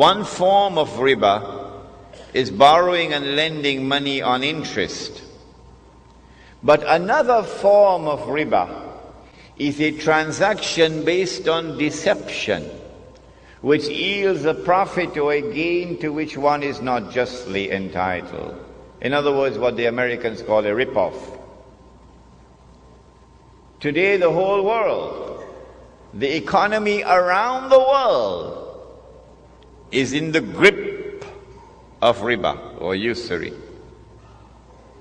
One form of riba is borrowing and lending money on interest. But another form of riba is a transaction based on deception, which yields a profit or a gain to which one is not justly entitled. In other words, what the Americans call a rip-off. Today, the whole world, the economy around the world is in the grip of riba or usury.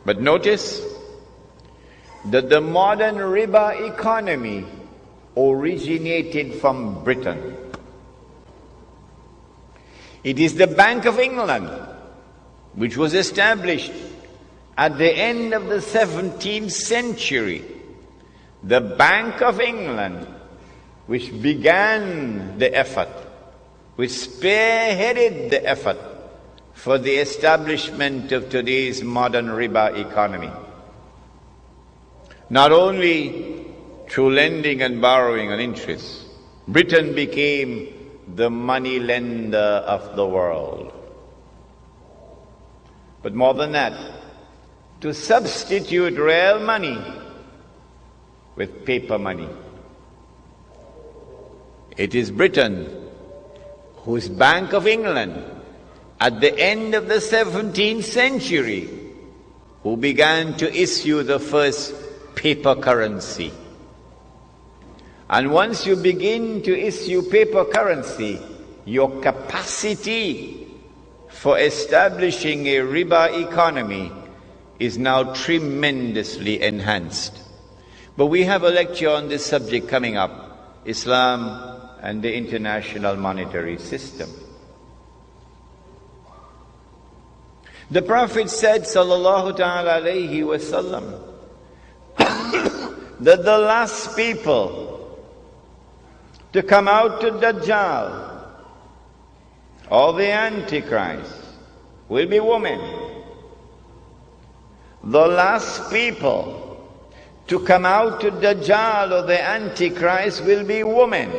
But notice that the modern riba economy originated from Britain. It is the Bank of England, which was established at the end of the 17th century. The Bank of England, which began the effort, which spearheaded the effort for the establishment of today's modern riba economy. Not only through lending and borrowing on interest, Britain became the money lender of the world. But more than that, to substitute real money with paper money. It is Britain whose Bank of England at the end of the 17th century who began to issue the first paper currency. And once you begin to issue paper currency, your capacity for establishing a riba economy is now tremendously enhanced. But we have a lecture on this subject coming up, Islam and the International Monetary System. The Prophet said, sallallahu ta'ala alayhi wa sallam, that the last people to come out to Dajjal or the Antichrist will be women. The last people to come out to Dajjal or the Antichrist will be women.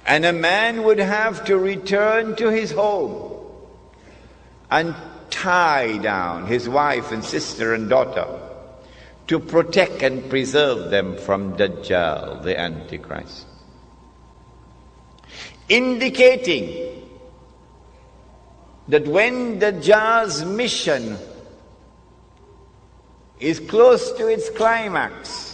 And a man would have to return to his home and tie down his wife and sister and daughter to protect and preserve them from Dajjal, the Antichrist. Indicating that when Dajjal's mission is close to its climax,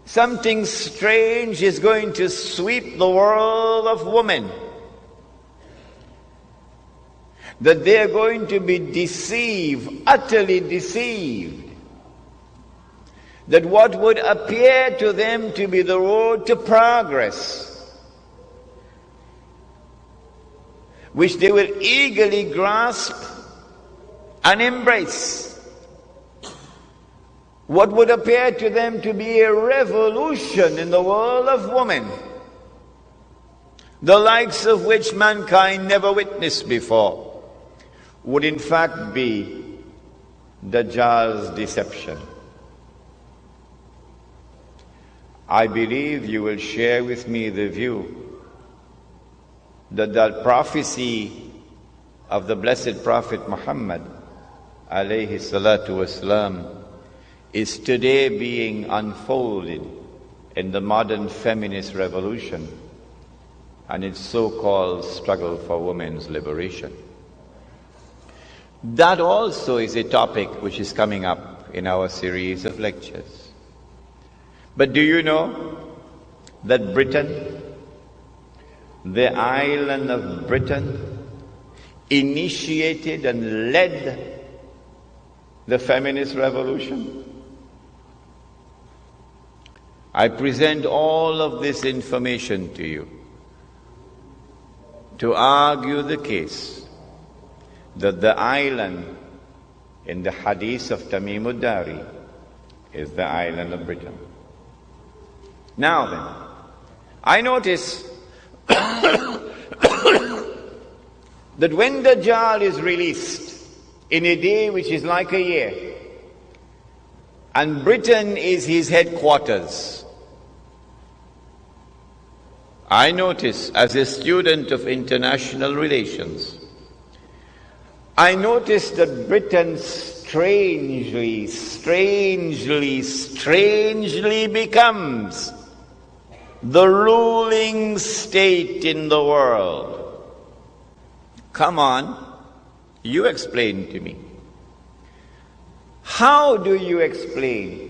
something strange is going to sweep the world of women. That they are going to be deceived, utterly deceived. That what would appear to them to be the road to progress, which they will eagerly grasp and embrace, what would appear to them to be a revolution in the world of women, the likes of which mankind never witnessed before, would in fact be Dajjal's deception. I believe you will share with me the view that the prophecy of the blessed Prophet Muhammad alayhi salatu wasalam is today being unfolded in the modern feminist revolution and its so-called struggle for women's liberation. That also is a topic which is coming up in our series of lectures. But do you know that Britain, the island of Britain, initiated and led the feminist revolution? I present all of this information to you to argue the case that the island in the hadith of Tamim ad-Dari is the island of Britain. Now then, I notice that when Dajjal is released in a day which is like a year, and Britain is his headquarters, I notice as a student of international relations, I notice that Britain strangely becomes the ruling state in the world. Come on, you explain to me. How do you explain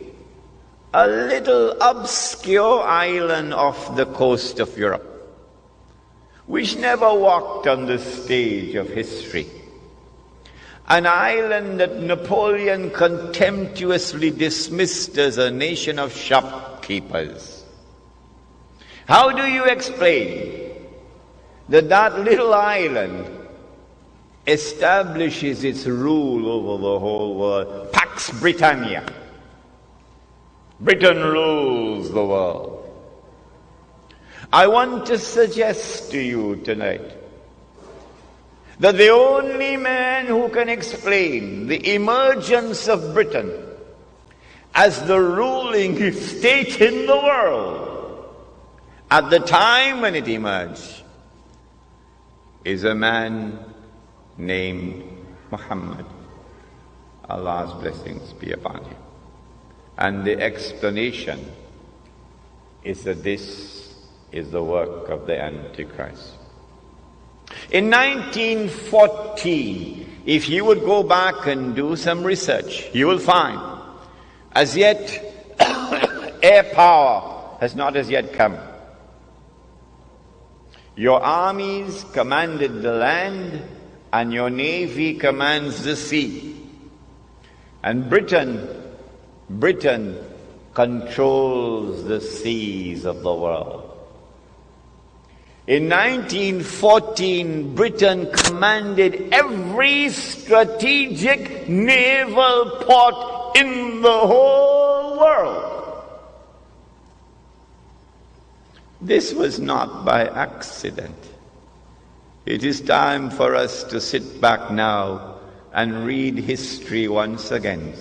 a little obscure island off the coast of Europe, which never walked on the stage of history? An island that Napoleon contemptuously dismissed as a nation of shopkeepers. How do you explain that that little island establishes its rule over the whole world? Pax Britannia. Britain rules the world. I want to suggest to you tonight that the only man who can explain the emergence of Britain as the ruling state in the world at the time when it emerged is a man named Muhammad. Allah's blessings be upon him. And the explanation is that this is the work of the Antichrist. In 1914, if you would go back and do some research, you will find, as yet, air power has not as yet come. Your armies commanded the land, and your navy commands the sea. And Britain controls the seas of the world. In 1914, Britain commanded every strategic naval port in the whole world. This was not by accident. It is time for us to sit back now and read history once again.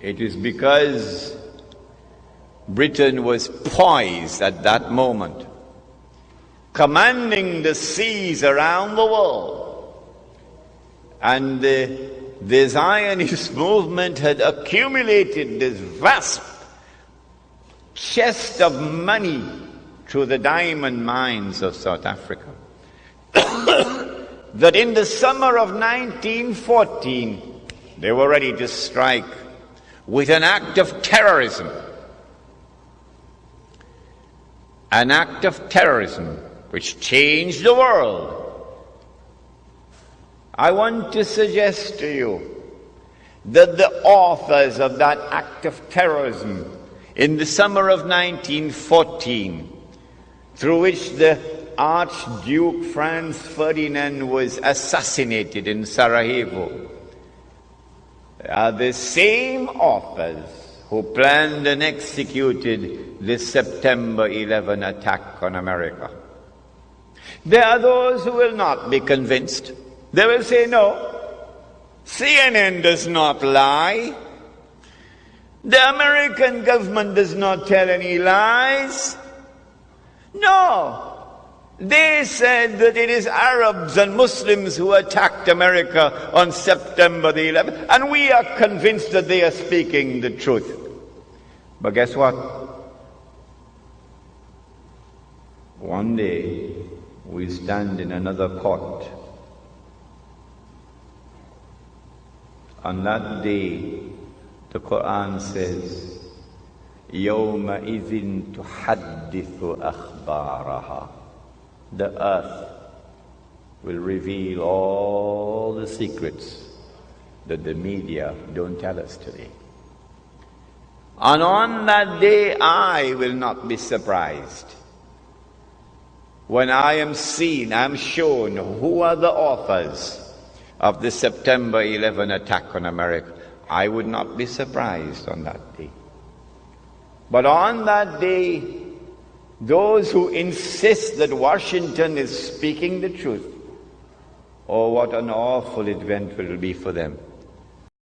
It is because Britain was poised at that moment, commanding the seas around the world, and the Zionist movement had accumulated this vast chest of money through the diamond mines of South Africa, that in the summer of 1914 they were ready to strike with an act of terrorism. An act of terrorism which changed the world. I want to suggest to you that the authors of that act of terrorism in the summer of 1914, through which the Archduke Franz Ferdinand was assassinated in Sarajevo, are the same authors who planned and executed the September 11 attack on America. There are those who will not be convinced. They will say, no, CNN does not lie. The American government does not tell any lies. No, they said that it is Arabs and Muslims who attacked America on September the 11th, and we are convinced that they are speaking the truth. But guess what? One day we stand in another court. On that day, the Quran says, يَوْمَئِذٍ تُحَدِّثُ أَخْبَارَهَا. The earth will reveal all the secrets that the media don't tell us today. And on that day, I will not be surprised when I am shown who are the authors of the September 11 attack on America. I would not be surprised on that day. But on that day, those who insist that Washington is speaking the truth, oh, what an awful event will it be for them.